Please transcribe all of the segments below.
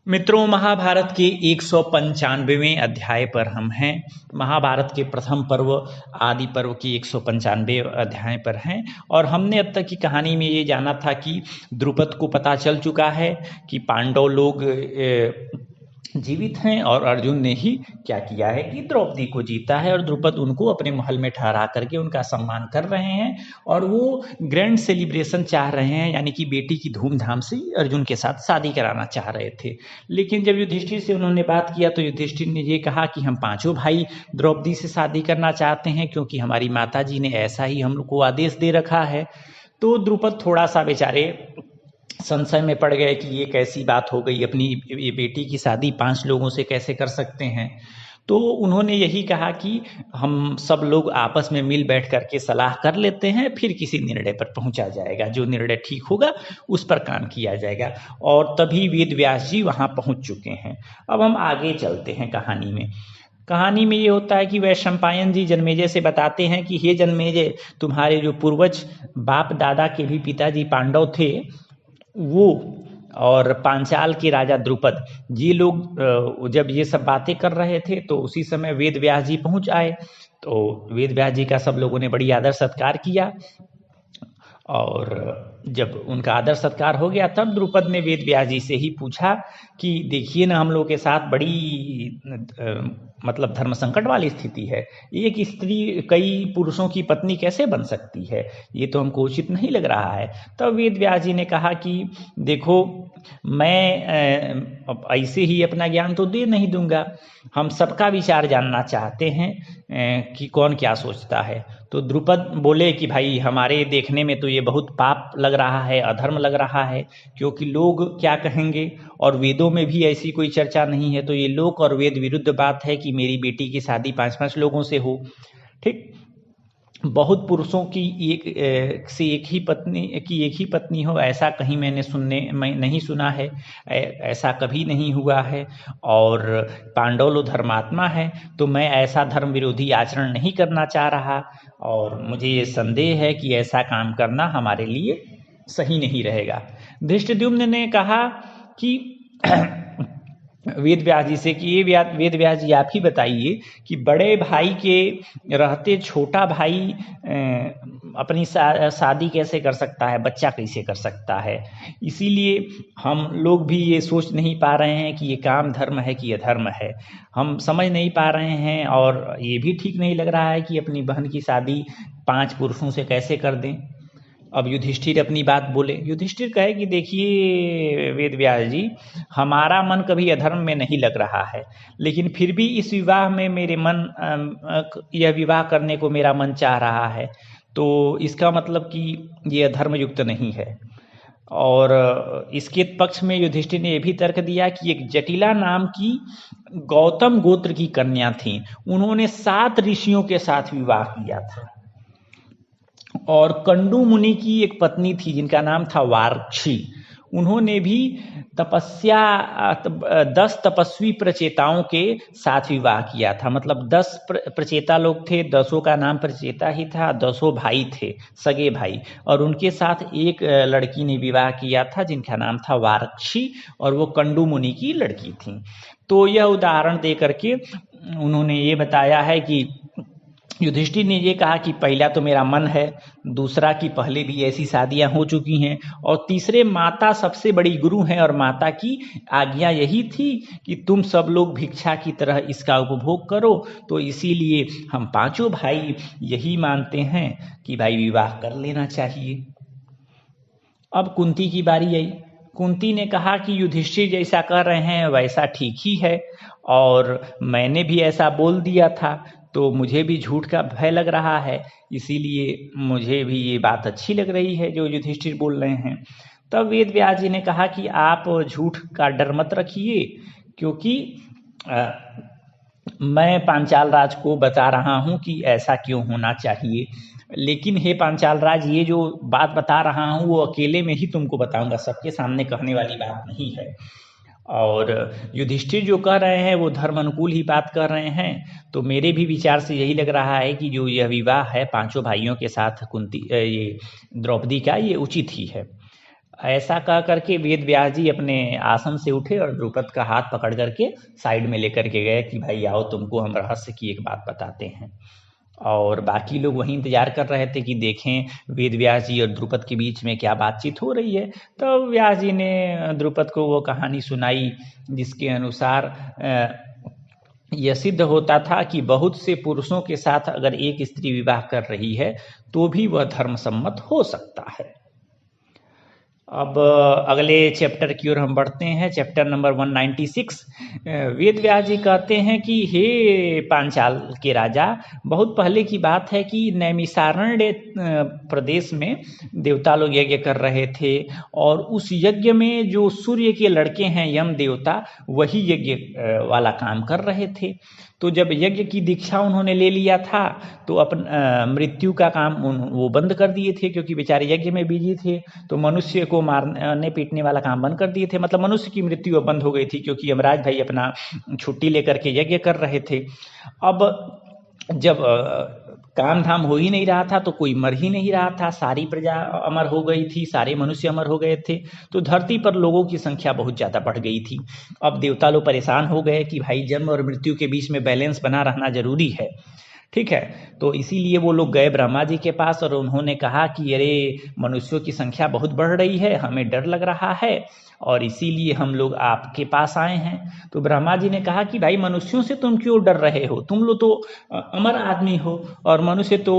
मित्रों, महाभारत के 195वें अध्याय पर हम हैं। महाभारत के प्रथम पर्व आदि पर्व की 195वें अध्याय पर हैं और हमने अब तक की कहानी में ये जाना था कि द्रुपद को पता चल चुका है कि पांडव लोग जीवित हैं और अर्जुन ने ही क्या किया है कि द्रौपदी को जीता है और द्रुपद उनको अपने महल में ठहरा करके उनका सम्मान कर रहे हैं और वो ग्रैंड सेलिब्रेशन चाह रहे हैं, यानी कि बेटी की धूमधाम से अर्जुन के साथ शादी कराना चाह रहे थे। लेकिन जब युधिष्ठिर से उन्होंने बात किया तो युधिष्ठिर ने ये कहा कि हम पांचों भाई द्रौपदी से शादी करना चाहते हैं क्योंकि हमारी माता जी ने ऐसा ही हम लोग को आदेश दे रखा है। तो द्रुपद थोड़ा सा बेचारे संशय में पड़ गए कि ये कैसी बात हो गई, अपनी ये बेटी की शादी 5 लोगों से कैसे कर सकते हैं। तो उन्होंने यही कहा कि हम सब लोग आपस में मिल बैठ करके सलाह कर लेते हैं, फिर किसी निर्णय पर पहुंचा जाएगा, जो निर्णय ठीक होगा उस पर काम किया जाएगा। और तभी वेद व्यास जी वहां पहुंच चुके हैं। अब हम आगे चलते हैं कहानी में। कहानी में ये होता है कि वैशंपायन जी जन्मेजय से बताते हैं कि हे जन्मेजय, तुम्हारे जो पूर्वज बाप दादा के भी पिताजी पांडव थे वो और पांचाल के राजा द्रुपद, ये लोग जब ये सब बातें कर रहे थे तो उसी समय वेद व्यास जी पहुंच आए। तो वेद व्यास जी का सब लोगों ने बड़ी आदर सत्कार किया और जब उनका आदर सत्कार हो गया तब द्रुपद ने वेद व्यास जी से ही पूछा कि देखिए ना, हम लोग के साथ बड़ी मतलब धर्म संकट वाली स्थिति है। एक स्त्री कई पुरुषों की पत्नी कैसे बन सकती है, ये तो हमको उचित नहीं लग रहा है। तब वेद व्यास जी ने कहा कि देखो, मैं ऐसे ही अपना ज्ञान तो दे नहीं दूंगा, हम सबका विचार जानना चाहते हैं कि कौन क्या सोचता है। तो द्रुपद बोले कि भाई, हमारे देखने में तो ये बहुत पाप लग रहा है, अधर्म लग रहा है, क्योंकि लोग क्या कहेंगे और वेदों में भी ऐसी कोई चर्चा नहीं है। तो ये लोक और वेद विरुद्ध बात है कि मेरी बेटी की शादी 5-5 लोगों से हो। ठीक, बहुत पुरुषों की एक ही पत्नी हो, ऐसा कहीं मैं नहीं सुना है, ऐसा कभी नहीं हुआ है। और पांडव लोग धर्मात्मा है, तो मैं ऐसा धर्म विरोधी आचरण नहीं करना चाह रहा और मुझे ये संदेह है कि ऐसा काम करना हमारे लिए सही नहीं रहेगा। धृष्टद्युम्न ने कहा कि वेद व्यास जी से कि ये वेद व्यास जी आप ही बताइए कि बड़े भाई के रहते छोटा भाई अपनी शादी कैसे कर सकता है, बच्चा कैसे कर सकता है। इसीलिए हम लोग भी ये सोच नहीं पा रहे हैं कि ये काम धर्म है कि अधर्म है, हम समझ नहीं पा रहे हैं। और ये भी ठीक नहीं लग रहा है कि अपनी बहन की शादी 5 पुरुषों से कैसे कर दें। अब युधिष्ठिर अपनी बात बोले। युधिष्ठिर कहे कि देखिए वेद व्यास जी, हमारा मन कभी अधर्म में नहीं लग रहा है, लेकिन फिर भी इस विवाह में यह विवाह करने को मेरा मन चाह रहा है, तो इसका मतलब कि ये अधर्म युक्त नहीं है। और इसके पक्ष में युधिष्ठिर ने यह भी तर्क दिया कि एक जटिला नाम की गौतम गोत्र की कन्या थी, उन्होंने 7 ऋषियों के साथ विवाह किया था। और कंडू मुनि की एक पत्नी थी जिनका नाम था वार्क्षी, उन्होंने भी 10 तपस्वी प्रचेताओं के साथ विवाह किया था। मतलब 10 प्रचेता लोग थे, 10 का नाम प्रचेता ही था, 10 भाई थे, सगे भाई, और उनके साथ एक लड़की ने विवाह किया था जिनका नाम था वार्क्षी और वो कंडू मुनि की लड़की थी। तो यह उदाहरण दे करके उन्होंने ये बताया है कि युधिष्ठिर ने ये कहा कि पहला तो मेरा मन है, दूसरा कि पहले भी ऐसी शादियां हो चुकी हैं, और तीसरे माता सबसे बड़ी गुरु हैं और माता की आज्ञा यही थी कि तुम सब लोग भिक्षा की तरह इसका उपभोग करो। तो इसीलिए हम 5 भाई यही मानते हैं कि भाई विवाह कर लेना चाहिए। अब कुंती की बारी आई। कुंती ने कहा कि युधिष्ठिर जैसा कर रहे हैं वैसा ठीक ही है, और मैंने भी ऐसा बोल दिया था, तो मुझे भी झूठ का भय लग रहा है, इसीलिए मुझे भी ये बात अच्छी लग रही है जो युधिष्ठिर बोल रहे हैं। तब वेद व्यास जी ने कहा कि आप झूठ का डर मत रखिए, क्योंकि मैं पांचाल राज को बता रहा हूँ कि ऐसा क्यों होना चाहिए। लेकिन हे पांचाल राज, ये जो बात बता रहा हूँ वो अकेले में ही तुमको बताऊंगा, सबके सामने कहने वाली बात नहीं है। और युधिष्ठिर जो कह रहे हैं वो धर्म अनुकूल ही बात कर रहे हैं, तो मेरे भी विचार से यही लग रहा है कि जो यह विवाह है 5 भाइयों के साथ ये द्रौपदी का, ये उचित ही है। ऐसा कह करके वेद व्यास जी अपने आसन से उठे और द्रुपद का हाथ पकड़ करके साइड में लेकर के गए कि भाई आओ, तुमको हम रहस्य की एक बात बताते हैं। और बाकी लोग वहीं इंतजार कर रहे थे कि देखें वेद व्यास जी और द्रुपद के बीच में क्या बातचीत हो रही है। तो व्यास जी ने द्रुपद को वो कहानी सुनाई जिसके अनुसार यह सिद्ध होता था कि बहुत से पुरुषों के साथ अगर एक स्त्री विवाह कर रही है तो भी वह धर्मसम्मत हो सकता है। अब अगले चैप्टर की ओर हम बढ़ते हैं, चैप्टर नंबर 196। वेद व्यास जी कहते हैं कि हे पांचाल के राजा, बहुत पहले की बात है कि नैमिषारण्य प्रदेश में देवता लोग यज्ञ कर रहे थे और उस यज्ञ में जो सूर्य के लड़के हैं यम देवता, वही यज्ञ वाला काम कर रहे थे। तो जब यज्ञ की दीक्षा उन्होंने ले लिया था तो अपन मृत्यु का काम वो बंद कर दिए थे, क्योंकि बेचारे यज्ञ में बिजी थे। तो मनुष्य को मारने पीटने वाला काम बंद कर दिए थे, मतलब मनुष्य की मृत्यु अब बंद हो गई थी, क्योंकि यमराज भाई अपना छुट्टी लेकर के यज्ञ कर रहे थे। अब जब काम धाम हो ही नहीं रहा था तो कोई मर ही नहीं रहा था, सारी प्रजा अमर हो गई थी, सारे मनुष्य अमर हो गए थे, तो धरती पर लोगों की संख्या बहुत ज़्यादा बढ़ गई थी। अब देवता लोग परेशान हो गए कि भाई जन्म और मृत्यु के बीच में बैलेंस बना रहना जरूरी है, ठीक है। तो इसीलिए वो लोग गए ब्रह्मा जी के पास और उन्होंने कहा कि अरे मनुष्यों की संख्या बहुत बढ़ रही है, हमें डर लग रहा है और इसीलिए हम लोग आपके पास आए हैं। तो ब्रह्मा जी ने कहा कि भाई मनुष्यों से तुम क्यों डर रहे हो, तुम लोग तो अमर आदमी हो और मनुष्य तो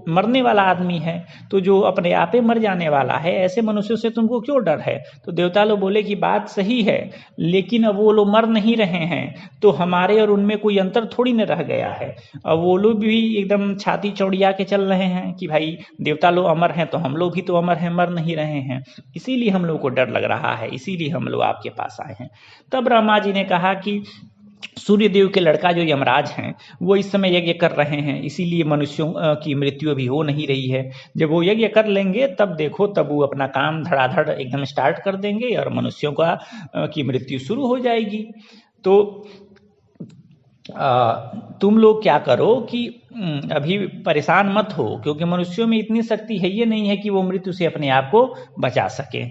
मरने वाला आदमी है, तो जो अपने आप ही मर जाने वाला है, ऐसे मनुष्यों से तुमको क्यों डर है। तो देवता लोग बोले कि बात सही है, लेकिन अब वो लोग मर नहीं रहे हैं तो हमारे और उनमें कोई अंतर थोड़ी न रह गया है। अब वो लोग भी एकदम छाती चौड़िया के चल रहे हैं कि भाई देवता लोग अमर हैं तो हम लोग भी तो अमर हैं, मर नहीं रहे हैं, इसीलिए हम लोग को डर लग रहा है, इसीलिए हम लोग आपके पास आए हैं। तब ब्रह्मा जी ने कहा कि सूर्यदेव के लड़का जो यमराज हैं वो इस समय यज्ञ कर रहे हैं, इसीलिए मनुष्यों की मृत्यु अभी हो नहीं रही है। जब वो यज्ञ कर लेंगे तब देखो, तब वो अपना काम धड़ाधड़ एकदम स्टार्ट कर देंगे और मनुष्यों का की मृत्यु शुरू हो जाएगी। तो तुम लोग क्या करो कि अभी परेशान मत हो, क्योंकि मनुष्यों में इतनी शक्ति है ये नहीं है कि वो मृत्यु से अपने आप को बचा सके,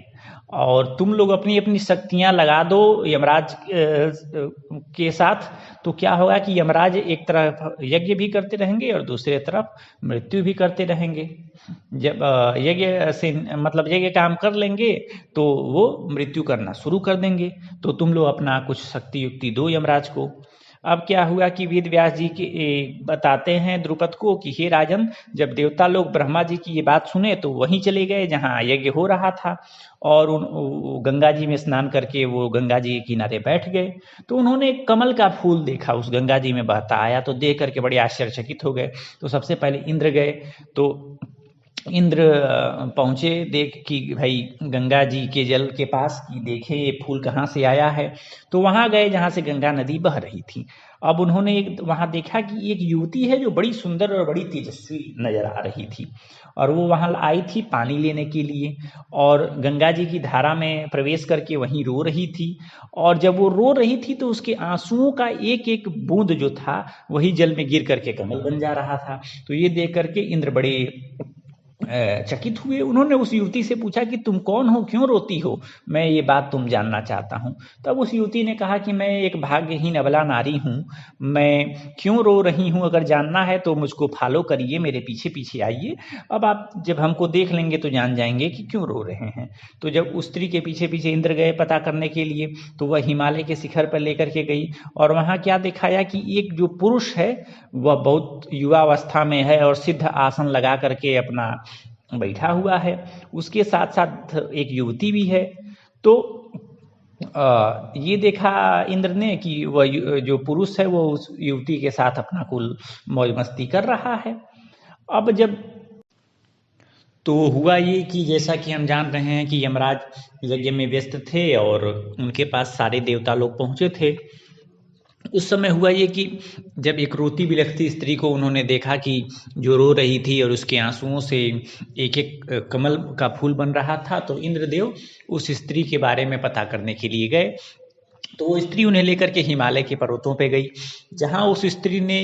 और तुम लोग अपनी अपनी शक्तियां लगा दो यमराज के साथ। तो क्या होगा कि यमराज एक तरफ यज्ञ भी करते रहेंगे और दूसरे तरफ मृत्यु भी करते रहेंगे। जब यज्ञ से मतलब यज्ञ काम कर लेंगे तो वो मृत्यु करना शुरू कर देंगे। तो तुम लोग अपना कुछ शक्ति युक्ति दो यमराज को। अब क्या हुआ कि वेद व्यास जी के बताते हैं द्रुपद को कि हे राजन, जब देवता लोग ब्रह्मा जी की ये बात सुने तो वहीं चले गए जहाँ यज्ञ हो रहा था और गंगा जी में स्नान करके वो गंगा जी के किनारे बैठ गए। तो उन्होंने एक कमल का फूल देखा उस गंगा जी में बहता आया, तो देख करके बड़े आश्चर्यचकित हो गए। तो सबसे पहले इंद्र गए, तो इंद्र पहुँचे देख कि भाई गंगा जी के जल के पास कि देखे ये फूल कहाँ से आया है। तो वहाँ गए जहाँ से गंगा नदी बह रही थी। अब उन्होंने वहाँ देखा कि एक युवती है जो बड़ी सुंदर और बड़ी तेजस्वी नजर आ रही थी, और वो वहाँ आई थी पानी लेने के लिए और गंगा जी की धारा में प्रवेश करके वहीं रो रही थी। और जब वो रो रही थी तो उसके आंसुओं का एक एक बूंद जो था वही जल में गिर करके कमल बन जा रहा था। तो ये देख करके इंद्र बड़े चकित हुए। उन्होंने उस युवती से पूछा कि तुम कौन हो, क्यों रोती हो, मैं ये बात तुम जानना चाहता हूँ। तब उस युवती ने कहा कि मैं एक भाग्यहीन अबला नारी हूँ, मैं क्यों रो रही हूँ अगर जानना है तो मुझको फॉलो करिए, मेरे पीछे पीछे आइए, अब आप जब हमको देख लेंगे तो जान जाएंगे कि क्यों रो रहे हैं। तो जब उस स्त्री के पीछे पीछे इंद्र गए पता करने के लिए, तो वह हिमालय के शिखर पर लेकर के गई और वहाँ क्या दिखाया कि एक जो पुरुष है वह बहुत युवावस्था में है और सिद्ध आसन लगा करके अपना बैठा हुआ है, उसके साथ साथ एक युवती भी है। तो ये देखा इंद्र ने कि वह जो पुरुष है वो उस युवती के साथ अपना कुल मौज मस्ती कर रहा है। अब जब तो हुआ ये कि जैसा कि हम जान रहे हैं कि यमराज यज्ञ में व्यस्त थे और उनके पास सारे देवता लोग पहुंचे थे। उस समय हुआ ये कि जब एक रोती बिलखती स्त्री को उन्होंने देखा कि जो रो रही थी और उसके आंसुओं से एक एक कमल का फूल बन रहा था, तो इंद्रदेव उस स्त्री के बारे में पता करने के लिए गए। तो वो स्त्री उन्हें लेकर के हिमालय के पर्वतों पे गई, जहाँ उस स्त्री ने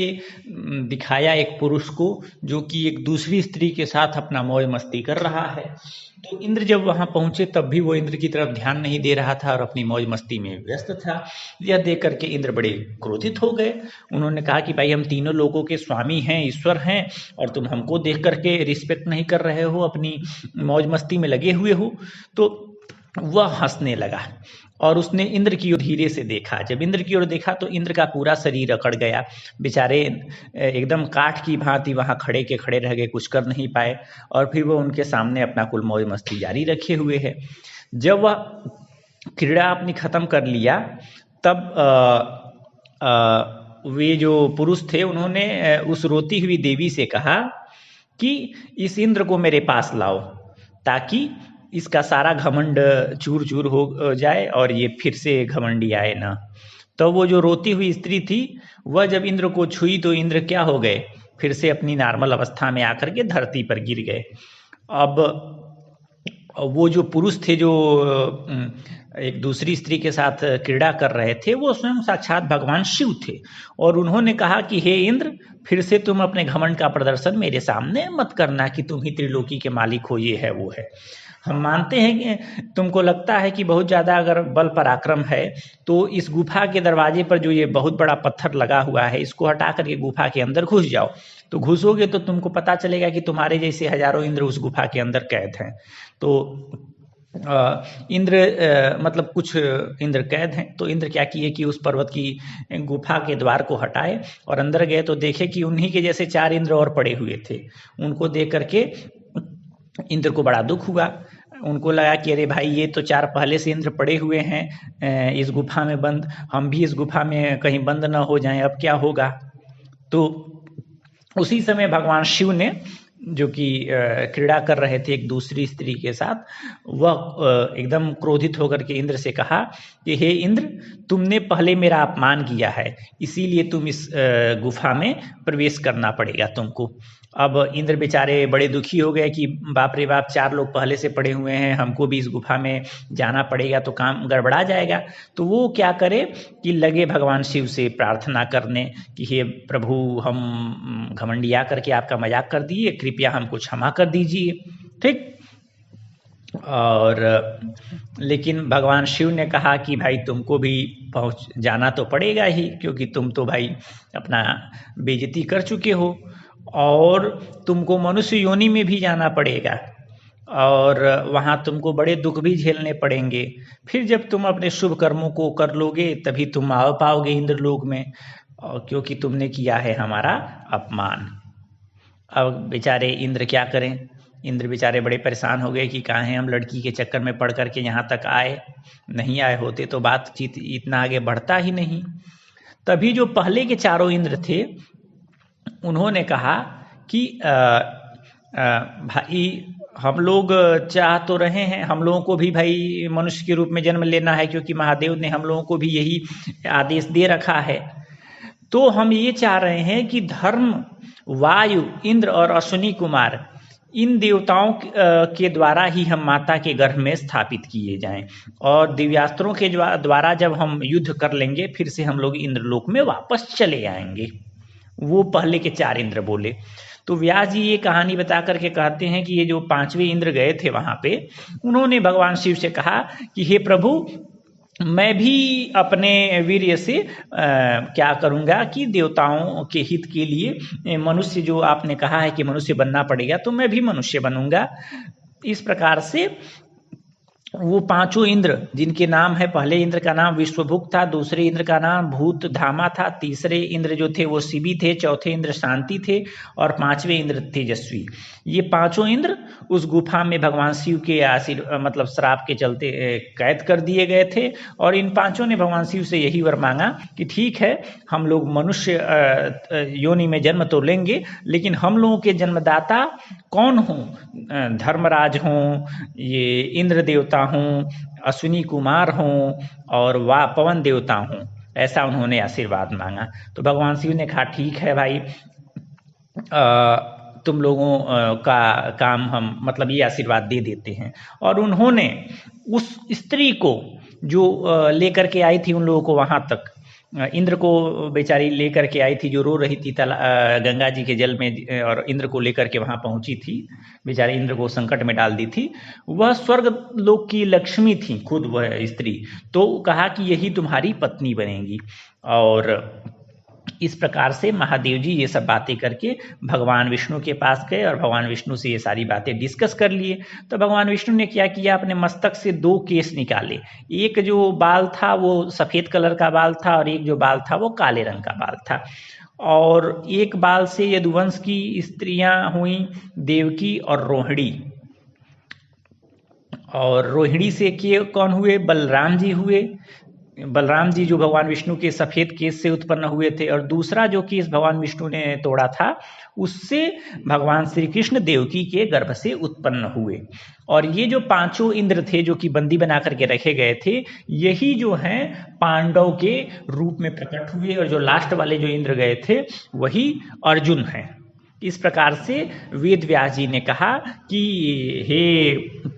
दिखाया एक पुरुष को जो कि एक दूसरी स्त्री के साथ अपना मौज मस्ती कर रहा है। तो इंद्र जब वहां पहुंचे तब भी वो इंद्र की तरफ ध्यान नहीं दे रहा था और अपनी मौज मस्ती में व्यस्त था। यह देख करके इंद्र बड़े क्रोधित हो गए। उन्होंने कहा कि भाई हम तीनों लोगों के स्वामी हैं, ईश्वर हैं, और तुम हमको देख करके रिस्पेक्ट नहीं कर रहे हो, अपनी मौज मस्ती में लगे हुए हो। तो वह हंसने लगा और उसने इंद्र की ओर धीरे से देखा। जब इंद्र की ओर देखा तो इंद्र का पूरा शरीर अकड़ गया। बेचारे एकदम काठ की भांति वहां खड़े के खड़े रह गए, कुछ कर नहीं पाए। और फिर वो उनके सामने अपना कुल मौज मस्ती जारी रखे हुए है। जब वह क्रीड़ा अपनी खत्म कर लिया तब वे जो पुरुष थे उन्होंने उस रोती हुई देवी से कहा कि इस इंद्र को मेरे पास लाओ ताकि इसका सारा घमंड चूर चूर हो जाए और ये फिर से घमंडी आए ना। तो वो जो रोती हुई स्त्री थी वह जब इंद्र को छुई तो इंद्र क्या हो गए, फिर से अपनी नॉर्मल अवस्था में आकर के धरती पर गिर गए। अब वो जो पुरुष थे जो एक दूसरी स्त्री के साथ क्रीड़ा कर रहे थे वो स्वयं साक्षात भगवान शिव थे और उन्होंने कहा कि हे इंद्र, फिर से तुम अपने घमंड का प्रदर्शन मेरे सामने मत करना कि तुम ही त्रिलोकी के मालिक हो, ये है वो है। हम मानते हैं कि तुमको लगता है कि बहुत ज़्यादा अगर बल पराक्रम है तो इस गुफा के दरवाजे पर जो ये बहुत बड़ा पत्थर लगा हुआ है इसको हटा करके गुफा के अंदर घुस जाओ। तो घुसोगे तो तुमको पता चलेगा कि तुम्हारे जैसे हजारों इंद्र उस गुफा के अंदर कैद हैं। तो इंद्र मतलब कुछ इंद्र कैद हैं। तो इंद्र क्या किए कि उस पर्वत की गुफा के द्वार को हटाए और अंदर गए तो देखे कि उन्हीं के जैसे 4 इंद्र और पड़े हुए थे। उनको देख करके इंद्र को बड़ा दुख हुआ। उनको लगा कि अरे भाई ये तो 4 पहले से इंद्र पड़े हुए हैं इस गुफा में बंद, हम भी इस गुफा में कहीं बंद ना हो जाएं, अब क्या होगा। तो उसी समय भगवान शिव ने जो कि क्रीड़ा कर रहे थे एक दूसरी स्त्री के साथ, वह एकदम क्रोधित होकर के इंद्र से कहा कि हे इंद्र, तुमने पहले मेरा अपमान किया है, इसीलिए तुम इस गुफा में प्रवेश करना पड़ेगा तुमको। अब इंद्र बेचारे बड़े दुखी हो गए कि बाप रे बाप, 4 लोग पहले से पड़े हुए हैं, हमको भी इस गुफा में जाना पड़ेगा तो काम गड़बड़ा जाएगा। तो वो क्या करे कि लगे भगवान शिव से प्रार्थना करने कि हे प्रभु, हम घमंडिया करके आपका मजाक कर दिए, कृपया हमको क्षमा कर दीजिए। ठीक। और लेकिन भगवान शिव ने कहा कि भाई तुमको भी पहुंच जाना तो पड़ेगा ही, क्योंकि तुम तो भाई अपना बेइज्जती कर चुके हो और तुमको मनुष्य योनि में भी जाना पड़ेगा और वहाँ तुमको बड़े दुख भी झेलने पड़ेंगे। फिर जब तुम अपने शुभ कर्मों को कर लोगे तभी तुम आ पाओगे इंद्रलोक में, क्योंकि तुमने किया है हमारा अपमान। अब बेचारे इंद्र क्या करें। इंद्र बेचारे बड़े परेशान हो गए कि काहे हम लड़की के चक्कर में पड़ करके यहाँ तक आए, नहीं आए होते तो बातचीत इतना आगे बढ़ता ही नहीं। तभी जो पहले के 4 इंद्र थे उन्होंने कहा कि भाई हम लोग चाह तो रहे हैं, हम लोगों को भी भाई मनुष्य के रूप में जन्म लेना है, क्योंकि महादेव ने हम लोगों को भी यही आदेश दे रखा है। तो हम ये चाह रहे हैं कि धर्म, वायु, इंद्र और अश्विनी कुमार, इन देवताओं के द्वारा ही हम माता के गर्भ में स्थापित किए जाएं और दिव्यास्त्रों के द्वारा जब हम युद्ध कर लेंगे फिर से हम लोग इंद्रलोक में वापस चले आएंगे। वो पहले के 4 इंद्र बोले। तो व्यास जी ये कहानी बता करके कहते हैं कि ये जो 5वें इंद्र गए थे वहां पे, उन्होंने भगवान शिव से कहा कि हे प्रभु, मैं भी अपने वीर्य से क्या करूंगा कि देवताओं के हित के लिए मनुष्य, जो आपने कहा है कि मनुष्य बनना पड़ेगा, तो मैं भी मनुष्य बनूंगा। इस प्रकार से वो 5 इंद्र, जिनके नाम है, पहले इंद्र का नाम विश्वभुक था, दूसरे इंद्र का नाम भूत धामा था, तीसरे इंद्र जो थे वो शिवी थे, चौथे इंद्र शांति थे और 5वें इंद्र तेजस्वी। ये 5 इंद्र उस गुफा में भगवान शिव के मतलब श्राप के चलते कैद कर दिए गए थे और इन 5 ने भगवान शिव से यही वर मांगा कि ठीक है, हम लोग मनुष्य योनि में जन्म तो लेंगे, लेकिन हम लोगों के जन्मदाता कौन हों? धर्मराज हों, ये इंद्र देवता हों, अश्विनी कुमार हों और पवन देवता हों, ऐसा उन्होंने आशीर्वाद मांगा। तो भगवान शिव ने कहा ठीक है भाई, तुम लोगों का काम हम मतलब ये आशीर्वाद दे देते हैं। और उन्होंने उस स्त्री को जो लेकर के आई थी उन लोगों को वहां तक, इंद्र को बेचारी लेकर के आई थी, जो रो रही थी गंगा जी के जल में, और इंद्र को लेकर के वहां पहुंची थी, बेचारे इंद्र को संकट में डाल दी थी। वह स्वर्ग लोक की लक्ष्मी थी खुद वह स्त्री। तो कहा कि यही तुम्हारी पत्नी बनेगी। और इस प्रकार से महादेव जी ये सब बातें करके भगवान विष्णु के पास गए और भगवान विष्णु से ये सारी बातें डिस्कस कर लिए। तो भगवान विष्णु ने क्या किया, अपने मस्तक से 2 केस निकाले। एक जो बाल था वो सफेद कलर का बाल था, और एक जो बाल था वो काले रंग का बाल था। और एक बाल से यदुवंश की स्त्रियां हुई, देवकी और रोहिणी। और रोहिणी से के कौन हुए, बलराम जी हुए। बलराम जी जो भगवान विष्णु के सफेद केस से उत्पन्न हुए थे। और दूसरा जो केस भगवान विष्णु ने तोड़ा था, उससे भगवान श्री कृष्ण देवकी के गर्भ से उत्पन्न हुए। और ये जो 5 इंद्र थे जो कि बंदी बना करके रखे गए थे, यही जो हैं पांडव के रूप में प्रकट हुए। और जो लास्ट वाले जो इंद्र गए थे वही अर्जुन हैं। इस प्रकार से वेद व्यास जी ने कहा कि हे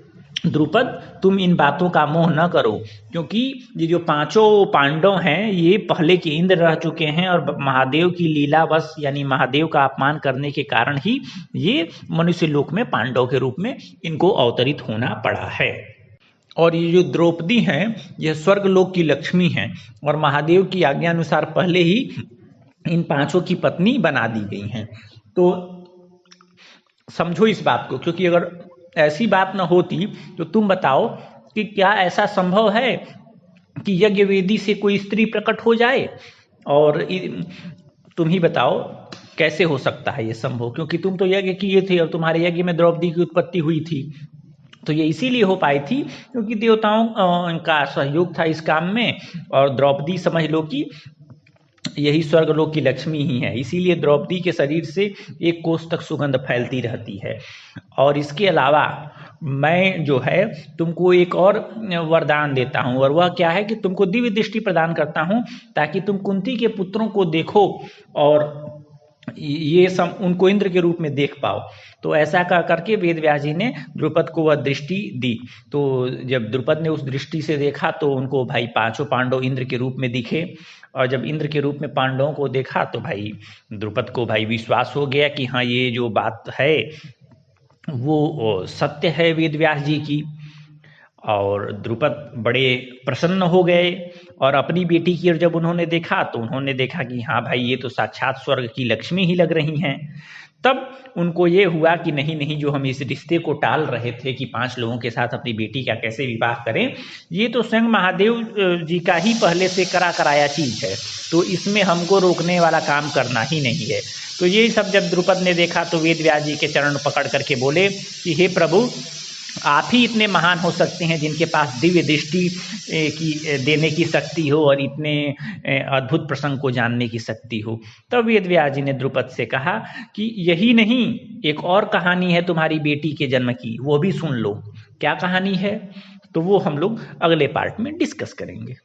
द्रुपद, तुम इन बातों का मोह न करो, क्योंकि ये जो 5 पांडव हैं ये पहले के इंद्र रह चुके हैं, और महादेव की लीला बस, यानी महादेव का अपमान करने के कारण ही ये मनुष्य लोक में पांडव के रूप में इनको अवतरित होना पड़ा है। और ये जो द्रौपदी हैं यह स्वर्ग लोक की लक्ष्मी हैं, और महादेव की आज्ञा अनुसार पहले ही इन 5 की पत्नी बना दी गई हैं। तो समझो इस बात को, क्योंकि अगर ऐसी बात न होती तो तुम बताओ कि क्या ऐसा संभव है कि यज्ञ वेदी से कोई स्त्री प्रकट हो जाए? और तुम ही बताओ कैसे हो सकता है ये संभव, क्योंकि तुम तो यज्ञ किए थे और तुम्हारे यज्ञ में द्रौपदी की उत्पत्ति हुई थी। तो ये इसीलिए हो पाई थी क्योंकि देवताओं का सहयोग था इस काम में, और द्रौपदी समझ लो कि यही स्वर्गलोक की लक्ष्मी ही है। इसीलिए द्रौपदी के शरीर से 1 कोस तक सुगंध फैलती रहती है। और इसके अलावा मैं जो है तुमको एक और वरदान देता हूँ, और वह क्या है कि तुमको दिव्य दृष्टि प्रदान करता हूँ, ताकि तुम कुंती के पुत्रों को देखो और ये सब उनको इंद्र के रूप में देख पाओ। तो ऐसा करके वेद व्यास जी ने द्रुपद को वह दृष्टि दी। तो जब द्रुपद ने उस दृष्टि से देखा तो उनको भाई 5 पांडव इंद्र के रूप में दिखे। और जब इंद्र के रूप में पांडवों को देखा तो भाई द्रुपद को भाई विश्वास हो गया कि हाँ ये जो बात है वो सत्य है वेद व्यास जी की। और द्रुपद बड़े प्रसन्न हो गए, और अपनी बेटी की ओर जब उन्होंने देखा तो उन्होंने देखा कि हाँ भाई ये तो साक्षात स्वर्ग की लक्ष्मी ही लग रही हैं। तब उनको ये हुआ कि नहीं, जो हम इस रिश्ते को टाल रहे थे कि 5 लोगों के साथ अपनी बेटी का कैसे विवाह करें, ये तो स्वयं महादेव जी का ही पहले से कराया चीज है, तो इसमें हमको रोकने वाला काम करना ही नहीं है। तो ये सब जब द्रुपद ने देखा तो वेद व्यास जी के चरण पकड़ करके बोले कि हे प्रभु, आप ही इतने महान हो सकते हैं जिनके पास दिव्य दृष्टि की देने की शक्ति हो और इतने अद्भुत प्रसंग को जानने की शक्ति हो। तब वेद व्यास जी ने द्रुपद से कहा कि यही नहीं, एक और कहानी है तुम्हारी बेटी के जन्म की, वो भी सुन लो। क्या कहानी है? तो वो हम लोग अगले पार्ट में डिस्कस करेंगे।